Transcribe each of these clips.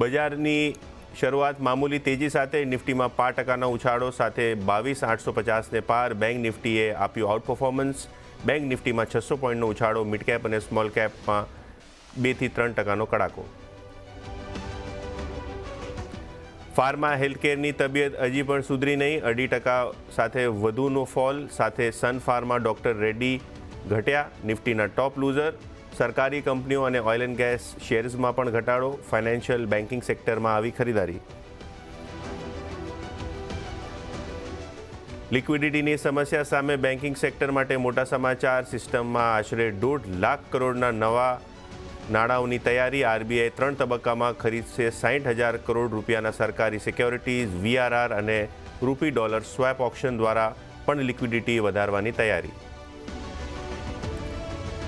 બજારની શરૂઆત મામૂલી તેજી સાથે નિફ્ટીમાં 5% ઉછાળો સાથે 22,850ને પાર. બેંક નિફ્ટીએ આપ્યું આઉટ પરફોર્મન્સ. બેંક નિફ્ટીમાં 600 પોઈન્ટનો ઉછાળો. મિડ કેપ અને સ્મોલ કેપમાં 2થી 3%નો કડાકો. ફાર્મા હેલ્થકેરની તબિયત હજી પણ સુધરી નહીં. 2.5% સાથે વધુનો ફોલ સાથે સન ફાર્મા, ડોક્ટર રેડ્ડી ઘટ્યા નિફ્ટીના ટોપ લૂઝર. સરકારી કંપનીઓ અને ઓઇલ એન્ડ ગેસ શેર્સમાં પણ ઘટાડો. ફાઇનાન્શિયલ બેન્કિંગ સેક્ટરમાં આવી ખરીદારી. લિક્વિડિટીની સમસ્યા સામે બેન્કિંગ સેક્ટર માટે મોટા સમાચાર. સિસ્ટમમાં આશરે 1.5 લાખ કરોડના નવા નાણાંઓની તૈયારી. આરબીઆઈ 3 તબક્કામાં ખરીદશે 60,000 કરોડ રૂપિયાના સરકારી સિક્યોરિટીઝ. વીઆરઆર અને રૂપી ડોલર સ્વેપ ઓપ્શન દ્વારા પણ લિક્વિડિટી વધારવાની તૈયારી.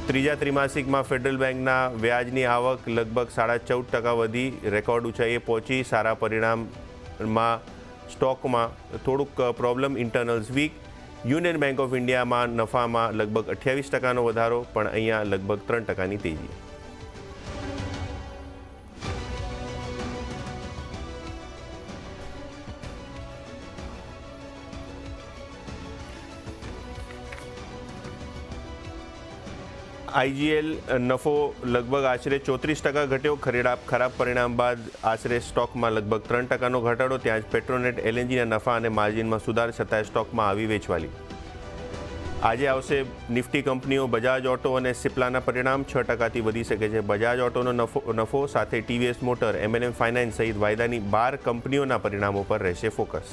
ત્રીજા ત્રિમાસિકમાં ફેડરલ બેંકના વ્યાજની આવક લગભગ 14.5% વધી રેકોર્ડ ઊંચાઈએ પહોંચી. સારા પરિણામમાં સ્ટોકમાં થોડુંક problem. Internals weak. Union Bank of ઇન્ડિયામાં નફામાં લગભગ 28%નો વધારો, પણ અહીંયા લગભગ 3%ની તેજી. આઈજીએલ નફો લગભગ આશરે 34% ઘટ્યો. ખરાબ પરિણામ બાદ આશરે સ્ટોકમાં લગભગ 3%નો ઘટાડો. ત્યાં જ પેટ્રોનેટ એલએનજીના નફા અને માર્જિનમાં સુધાર છતાંય સ્ટોકમાં આવી વેચવાલી. આજે આવશે નિફ્ટી કંપનીઓ. બજાજ ઓટો અને સિપ્લાના પરિણામ 6%થી વધી શકે છે. બજાજ ઓટોનો નફો સાથે ટીવીએસ મોટર, એમએનએમ ફાઇનાન્સ સહિત વાયદાની 12 કંપનીઓના પરિણામો પર રહેશે ફોકસ.